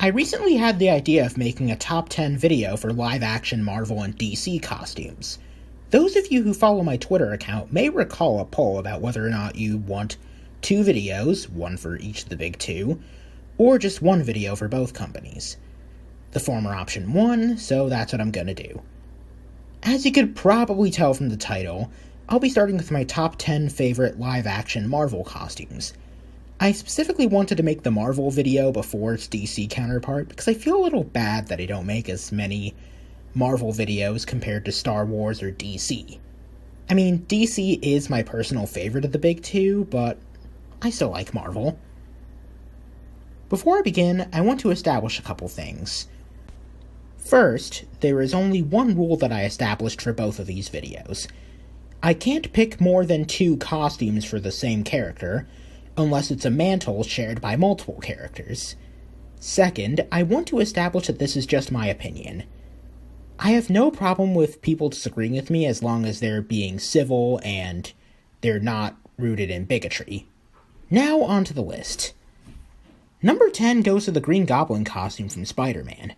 I recently had the idea of making a top 10 video for live-action Marvel and DC costumes. Those of you who follow my Twitter account may recall a poll about whether or not you want 2 videos, one for each of the big 2, or just one video for both companies. The former option won, so that's what I'm gonna do. As you could probably tell from the title, I'll be starting with my top 10 favorite live-action Marvel costumes. I specifically wanted to make the Marvel video before its DC counterpart because I feel a little bad that I don't make as many Marvel videos compared to Star Wars or DC. I mean, DC is my personal favorite of the big 2, but I still like Marvel. Before I begin, I want to establish a couple things. First, there is only one rule that I established for both of these videos. I can't pick more than 2 costumes for the same character, unless it's a mantle shared by multiple characters. Second, I want to establish that this is just my opinion. I have no problem with people disagreeing with me as long as they're being civil and they're not rooted in bigotry. Now on to the list. Number 10 goes to the Green Goblin costume from Spider-Man.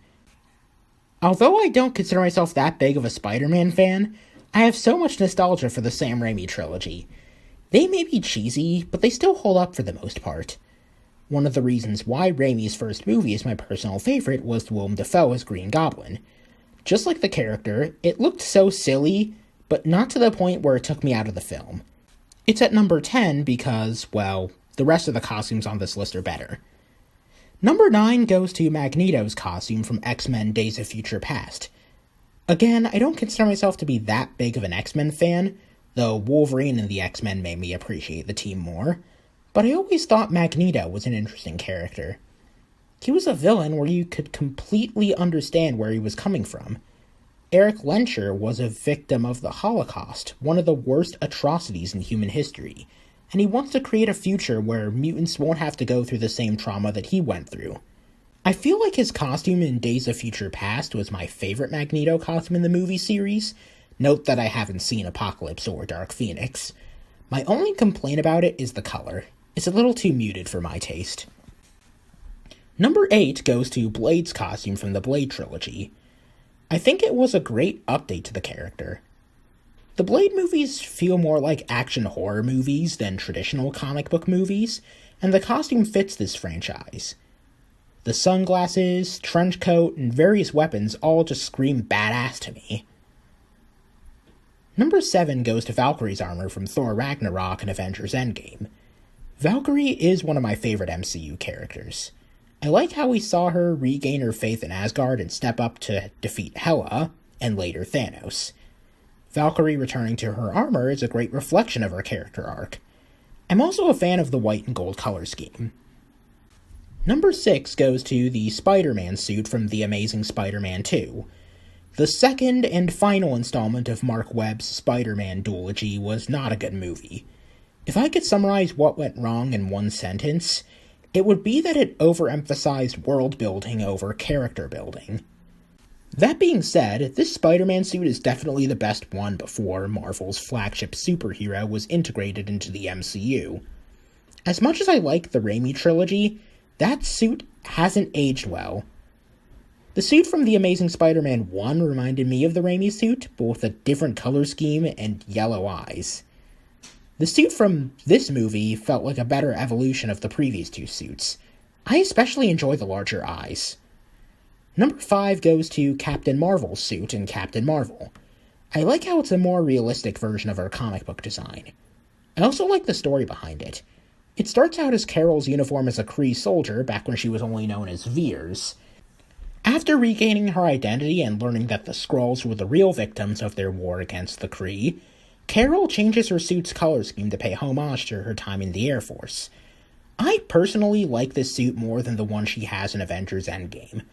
Although I don't consider myself that big of a Spider-Man fan, I have so much nostalgia for the Sam Raimi trilogy. They may be cheesy, but they still hold up for the most part. One of the reasons why Raimi's first movie is my personal favorite was Willem Dafoe as Green Goblin. Just like the character, it looked so silly, but not to the point where it took me out of the film. It's at number 10 because, well, the rest of the costumes on this list are better. Number 9 goes to Magneto's costume from X-Men Days of Future Past. Again, I don't consider myself to be that big of an X-Men fan, though Wolverine and the X-Men made me appreciate the team more, but I always thought Magneto was an interesting character. He was a villain where you could completely understand where he was coming from. Eric Lehnsherr was a victim of the Holocaust, one of the worst atrocities in human history, and he wants to create a future where mutants won't have to go through the same trauma that he went through. I feel like his costume in Days of Future Past was my favorite Magneto costume in the movie series. Note that I haven't seen Apocalypse or Dark Phoenix. My only complaint about it is the color. It's a little too muted for my taste. Number 8 goes to Blade's costume from the Blade trilogy. I think it was a great update to the character. The Blade movies feel more like action horror movies than traditional comic book movies, and the costume fits this franchise. The sunglasses, trench coat, and various weapons all just scream badass to me. Number 7 goes to Valkyrie's armor from Thor Ragnarok and Avengers Endgame. Valkyrie is one of my favorite MCU characters. I like how we saw her regain her faith in Asgard and step up to defeat Hela, and later Thanos. Valkyrie returning to her armor is a great reflection of her character arc. I'm also a fan of the white and gold color scheme. Number 6 goes to the Spider-Man suit from The Amazing Spider-Man 2. The second and final installment of Mark Webb's Spider-Man duology was not a good movie. If I could summarize what went wrong in one sentence, it would be that it overemphasized world building over character building. That being said, this Spider-Man suit is definitely the best one before Marvel's flagship superhero was integrated into the MCU. As much as I like the Raimi trilogy, that suit hasn't aged well. The suit from The Amazing Spider-Man 1 reminded me of the Raimi suit, but with a different color scheme and yellow eyes. The suit from this movie felt like a better evolution of the previous 2 suits. I especially enjoy the larger eyes. Number 5 goes to Captain Marvel's suit in Captain Marvel. I like how it's a more realistic version of her comic book design. I also like the story behind it. It starts out as Carol's uniform as a Kree soldier back when she was only known as Veers. After regaining her identity and learning that the Skrulls were the real victims of their war against the Kree, Carol changes her suit's color scheme to pay homage to her time in the Air Force. I personally like this suit more than the one she has in Avengers Endgame.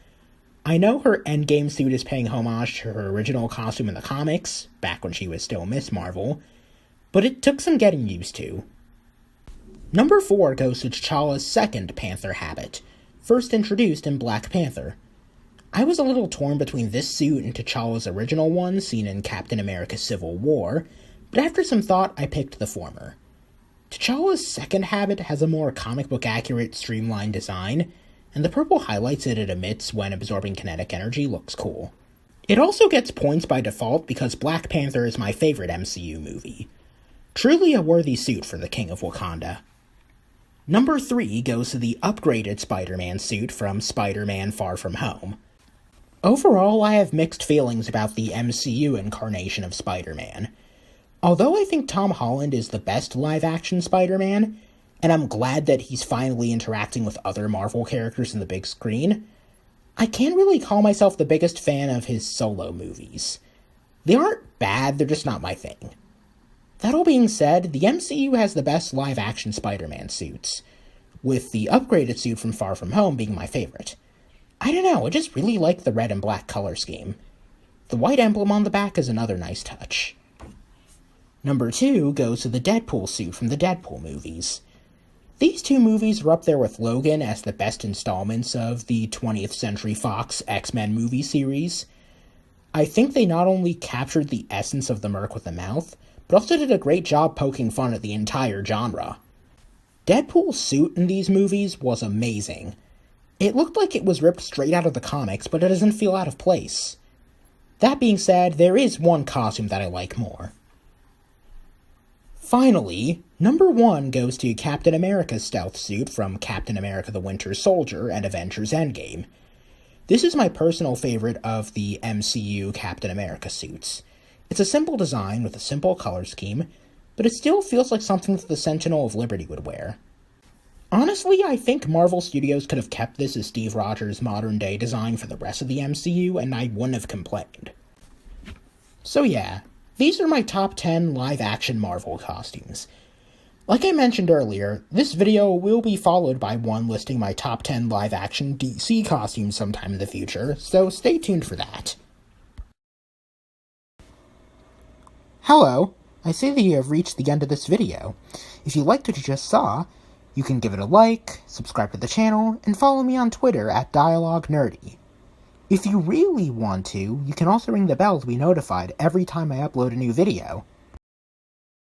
I know her Endgame suit is paying homage to her original costume in the comics, back when she was still Miss Marvel, but it took some getting used to. Number 4 goes to T'Challa's second Panther habit, first introduced in Black Panther. I was a little torn between this suit and T'Challa's original one seen in Captain America Civil War, but after some thought I picked the former. T'Challa's second habit has a more comic book accurate, streamlined design. and the purple highlights that it emits when absorbing kinetic energy looks cool. It also gets points by default because Black Panther is my favorite MCU movie. Truly a worthy suit for the King of Wakanda. Number 3 goes to the upgraded Spider-Man suit from Spider-Man Far From Home. Overall, I have mixed feelings about the MCU incarnation of Spider-Man. Although I think Tom Holland is the best live-action Spider-Man, and I'm glad that he's finally interacting with other Marvel characters in the big screen, I can't really call myself the biggest fan of his solo movies. They aren't bad, they're just not my thing. That all being said, the MCU has the best live-action Spider-Man suits, with the upgraded suit from Far From Home being my favorite. I don't know, I just really like the red and black color scheme. The white emblem on the back is another nice touch. Number 2 goes to the Deadpool suit from the Deadpool movies. These two movies are up there with Logan as the best installments of the 20th Century Fox X-Men movie series. I think they not only captured the essence of the Merc with a Mouth, but also did a great job poking fun at the entire genre. Deadpool's suit in these movies was amazing. It looked like it was ripped straight out of the comics, but it doesn't feel out of place. That being said, there is one costume that I like more. Finally, number 1 goes to Captain America's stealth suit from Captain America the Winter Soldier and Avengers Endgame. This is my personal favorite of the MCU Captain America suits. It's a simple design with a simple color scheme, but it still feels like something that the Sentinel of Liberty would wear. Honestly, I think Marvel Studios could have kept this as Steve Rogers' modern-day design for the rest of the MCU, and I wouldn't have complained. So yeah, these are my top 10 live-action Marvel costumes. Like I mentioned earlier, this video will be followed by one listing my top 10 live-action DC costumes sometime in the future, so stay tuned for that. Hello, I see that you have reached the end of this video. If you liked what you just saw, you can give it a like, subscribe to the channel, and follow me on Twitter at DialogueNerdy. If you really want to, you can also ring the bell to be notified every time I upload a new video.